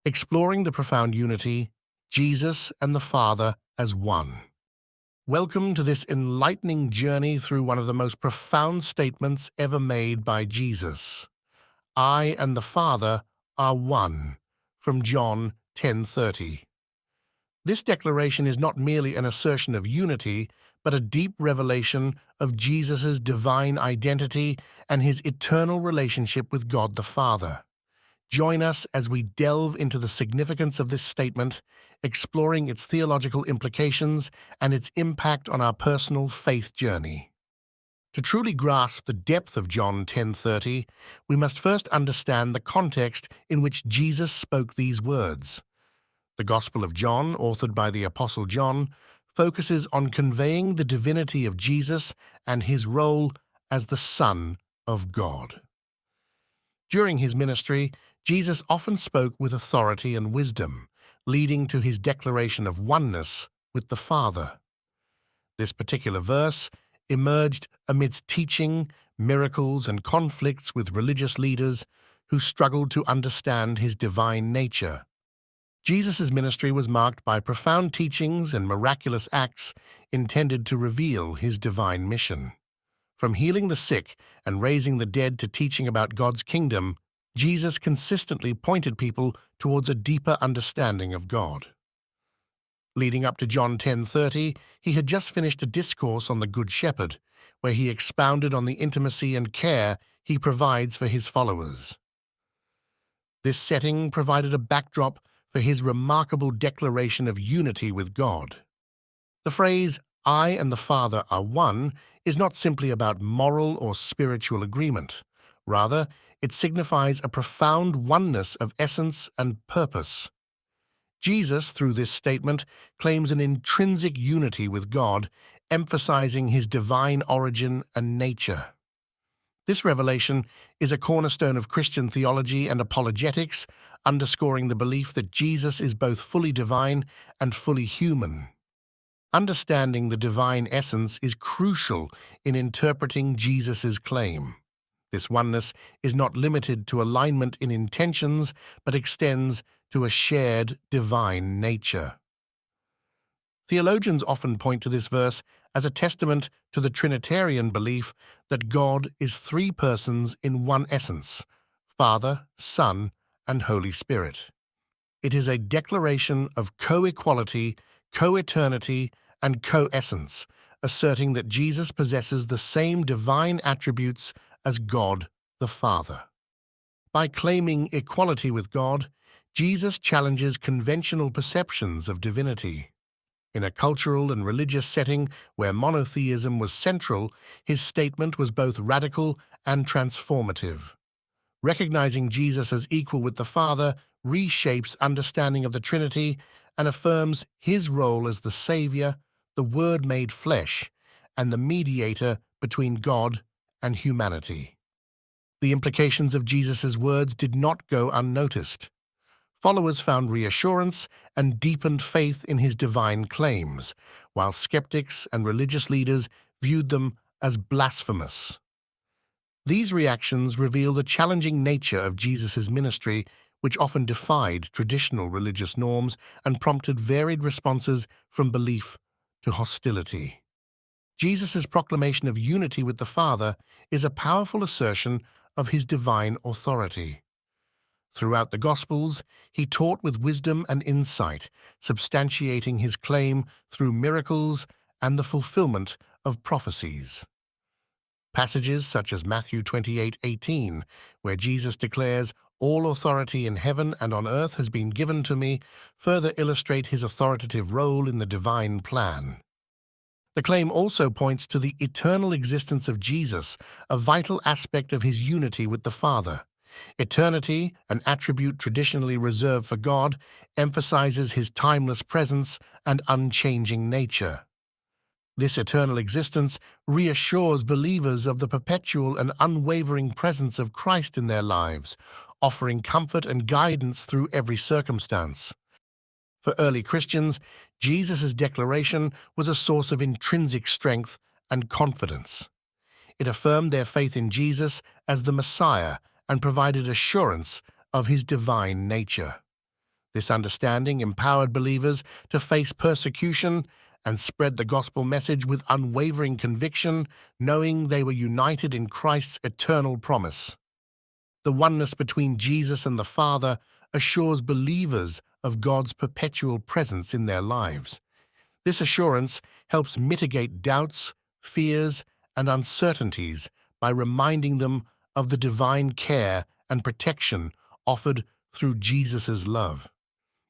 exploring the profound unity, Jesus and the Father as one. Welcome to this enlightening journey through one of the most profound statements ever made by Jesus. I and the Father are one, from John 10:30. This declaration is not merely an assertion of unity, but a deep revelation of Jesus' divine identity and his eternal relationship with God the Father. Join us as we delve into the significance of this statement, exploring its theological implications and its impact on our personal faith journey. To truly grasp the depth of John 10:30, we must first understand the context in which Jesus spoke these words. The Gospel of John, authored by the Apostle John, focuses on conveying the divinity of Jesus and his role as the Son of God. During his ministry, Jesus often spoke with authority and wisdom, leading to his declaration of oneness with the Father. This particular verse emerged amidst teaching, miracles, and conflicts with religious leaders who struggled to understand his divine nature. Jesus' ministry was marked by profound teachings and miraculous acts intended to reveal his divine mission. From healing the sick and raising the dead to teaching about God's kingdom, Jesus consistently pointed people towards a deeper understanding of God. Leading up to John 10:30, he had just finished a discourse on the Good Shepherd, where he expounded on the intimacy and care he provides for his followers. This setting provided a backdrop for his remarkable declaration of unity with God. The phrase, I and the Father are one, is not simply about moral or spiritual agreement. Rather, it signifies a profound oneness of essence and purpose. Jesus, through this statement, claims an intrinsic unity with God, emphasizing his divine origin and nature. This revelation is a cornerstone of Christian theology and apologetics, underscoring the belief that Jesus is both fully divine and fully human. Understanding the divine essence is crucial in interpreting Jesus' claim. This oneness is not limited to alignment in intentions, but extends to a shared divine nature. Theologians often point to this verse as a testament to the Trinitarian belief that God is three persons in one essence: Father, Son, and Holy Spirit. It is a declaration of co-equality, co-eternity, and co-essence, asserting that Jesus possesses the same divine attributes as God the Father. By claiming equality with God, Jesus challenges conventional perceptions of divinity. In a cultural and religious setting where monotheism was central, his statement was both radical and transformative. Recognizing Jesus as equal with the Father reshapes understanding of the Trinity and affirms his role as the Savior, the Word made flesh, and the mediator between God and humanity. The implications of Jesus' words did not go unnoticed. Followers found reassurance and deepened faith in his divine claims, while skeptics and religious leaders viewed them as blasphemous. These reactions reveal the challenging nature of Jesus' ministry, which often defied traditional religious norms and prompted varied responses from belief to hostility. Jesus' proclamation of unity with the Father is a powerful assertion of his divine authority. Throughout the Gospels, he taught with wisdom and insight, substantiating his claim through miracles and the fulfillment of prophecies. Passages such as Matthew 28:18, where Jesus declares, "All authority in heaven and on earth has been given to me," further illustrate his authoritative role in the divine plan. The claim also points to the eternal existence of Jesus, a vital aspect of his unity with the Father. Eternity, an attribute traditionally reserved for God, emphasizes his timeless presence and unchanging nature. This eternal existence reassures believers of the perpetual and unwavering presence of Christ in their lives, offering comfort and guidance through every circumstance. For early Christians, Jesus' declaration was a source of intrinsic strength and confidence. It affirmed their faith in Jesus as the Messiah and provided assurance of his divine nature. This understanding empowered believers to face persecution and spread the gospel message with unwavering conviction, knowing they were united in Christ's eternal promise. The oneness between Jesus and the Father assures believers of God's perpetual presence in their lives. This assurance helps mitigate doubts, fears, and uncertainties by reminding them of the divine care and protection offered through Jesus' love.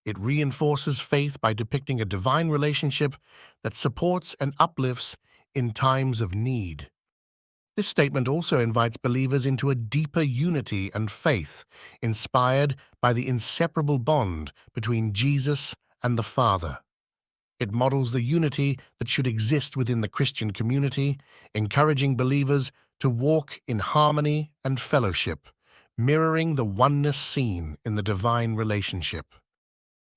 It reinforces faith by depicting a divine relationship that supports and uplifts in times of need. This statement also invites believers into a deeper unity and faith, inspired by the inseparable bond between Jesus and the Father. It models the unity that should exist within the Christian community, encouraging believers to walk in harmony and fellowship, mirroring the oneness seen in the divine relationship.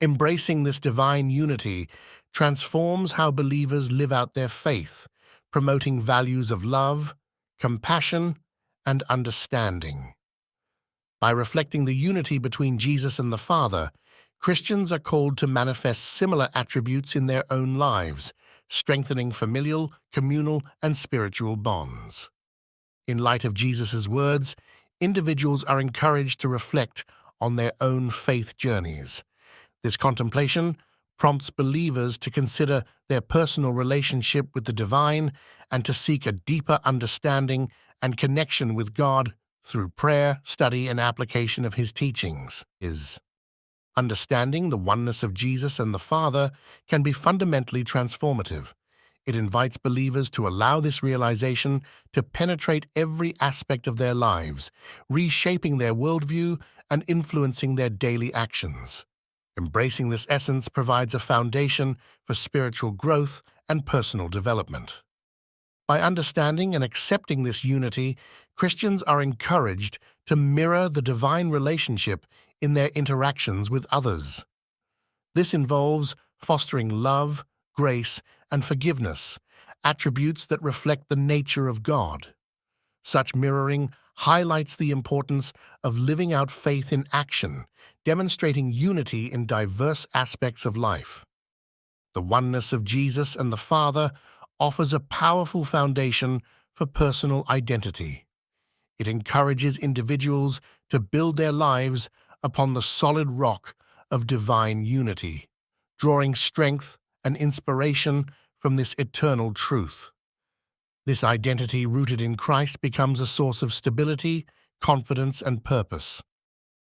Embracing this divine unity transforms how believers live out their faith, promoting values of love, compassion, and understanding. By reflecting the unity between Jesus and the Father, Christians are called to manifest similar attributes in their own lives, strengthening familial, communal, and spiritual bonds. In light of Jesus' words, individuals are encouraged to reflect on their own faith journeys. This contemplation prompts believers to consider their personal relationship with the divine and to seek a deeper understanding and connection with God through prayer, study, and application of His teachings. Understanding the oneness of Jesus and the Father can be fundamentally transformative. It invites believers to allow this realization to penetrate every aspect of their lives, reshaping their worldview and influencing their daily actions. Embracing this essence provides a foundation for spiritual growth and personal development. By understanding and accepting this unity, Christians are encouraged to mirror the divine relationship in their interactions with others. This involves fostering love, grace, and forgiveness, attributes that reflect the nature of God. Such mirroring highlights the importance of living out faith in action, demonstrating unity in diverse aspects of life. The oneness of Jesus and the Father offers a powerful foundation for personal identity. It encourages individuals to build their lives upon the solid rock of divine unity, drawing strength and inspiration from this eternal truth. This identity rooted in Christ becomes a source of stability, confidence, and purpose.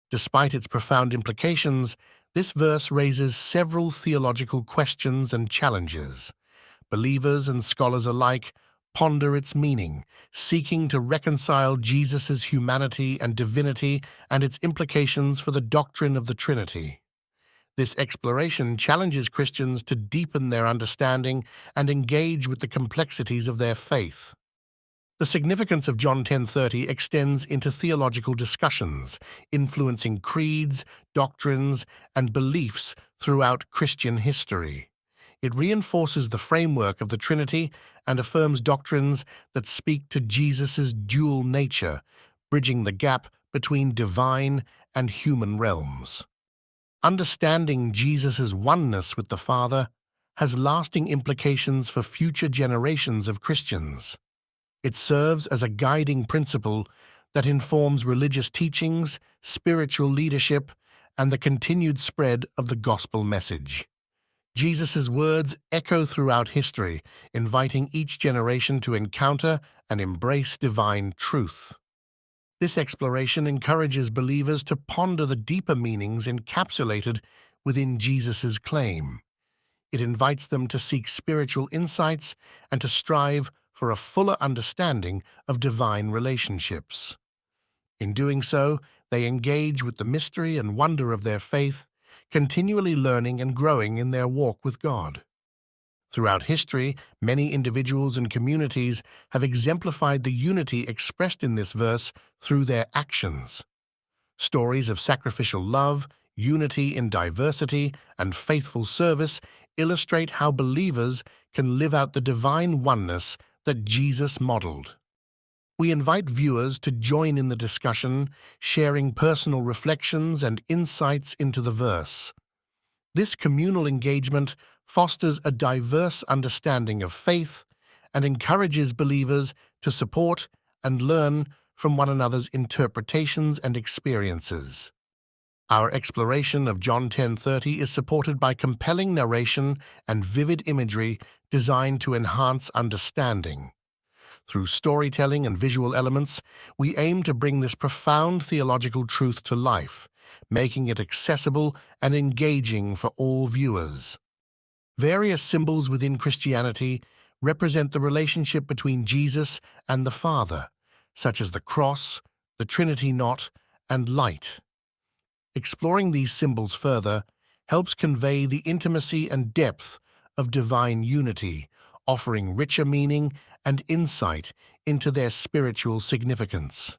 Despite its profound implications, this verse raises several theological questions and challenges. Believers and scholars alike ponder its meaning, seeking to reconcile Jesus' humanity and divinity and its implications for the doctrine of the Trinity. This exploration challenges Christians to deepen their understanding and engage with the complexities of their faith. The significance of John 10:30 extends into theological discussions, influencing creeds, doctrines, and beliefs throughout Christian history. It reinforces the framework of the Trinity and affirms doctrines that speak to Jesus' dual nature, bridging the gap between divine and human realms. Understanding Jesus' oneness with the Father has lasting implications for future generations of Christians. It serves as a guiding principle that informs religious teachings, spiritual leadership, and the continued spread of the gospel message. Jesus' words echo throughout history, inviting each generation to encounter and embrace divine truth. This exploration encourages believers to ponder the deeper meanings encapsulated within Jesus' claim. It invites them to seek spiritual insights and to strive for a fuller understanding of divine relationships. In doing so, they engage with the mystery and wonder of their faith, continually learning and growing in their walk with God. Throughout history, many individuals and communities have exemplified the unity expressed in this verse through their actions. Stories of sacrificial love, unity in diversity, and faithful service illustrate how believers can live out the divine oneness that Jesus modeled. We invite viewers to join in the discussion, sharing personal reflections and insights into the verse. This communal engagement fosters a diverse understanding of faith and encourages believers to support and learn from one another's interpretations and experiences. Our exploration of John 10:30 is supported by compelling narration and vivid imagery designed to enhance understanding. Through storytelling and visual elements, we aim to bring this profound theological truth to life, making it accessible and engaging for all viewers. Various symbols within Christianity represent the relationship between Jesus and the Father, such as the cross, the Trinity knot, and light. Exploring these symbols further helps convey the intimacy and depth of divine unity, offering richer meaning and insight into their spiritual significance.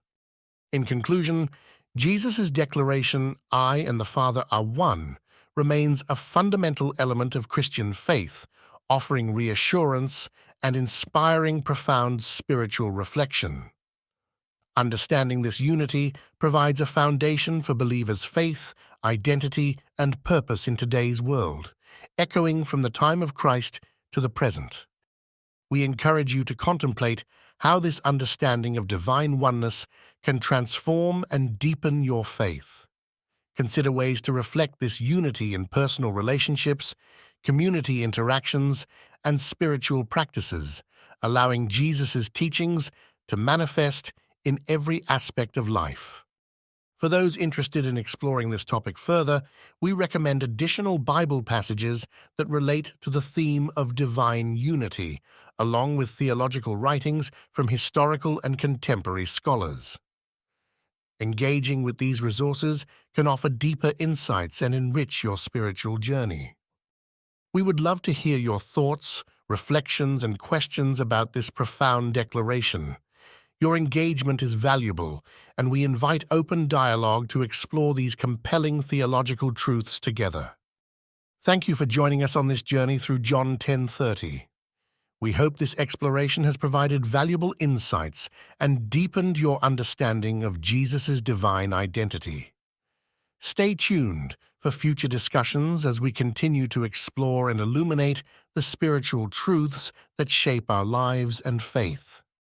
In conclusion, Jesus' declaration, "I and the Father are one," remains a fundamental element of Christian faith, offering reassurance and inspiring profound spiritual reflection. Understanding this unity provides a foundation for believers' faith, identity, and purpose in today's world, echoing from the time of Christ to the present. We encourage you to contemplate how this understanding of divine oneness can transform and deepen your faith. Consider ways to reflect this unity in personal relationships, community interactions, and spiritual practices, allowing Jesus' teachings to manifest in every aspect of life. For those interested in exploring this topic further, we recommend additional Bible passages that relate to the theme of divine unity, along with theological writings from historical and contemporary scholars. Engaging with these resources can offer deeper insights and enrich your spiritual journey. We would love to hear your thoughts, reflections, and questions about this profound declaration. Your engagement is valuable, and we invite open dialogue to explore these compelling theological truths together. Thank you for joining us on this journey through John 10:30. We hope this exploration has provided valuable insights and deepened your understanding of Jesus' divine identity. Stay tuned for future discussions as we continue to explore and illuminate the spiritual truths that shape our lives and faith.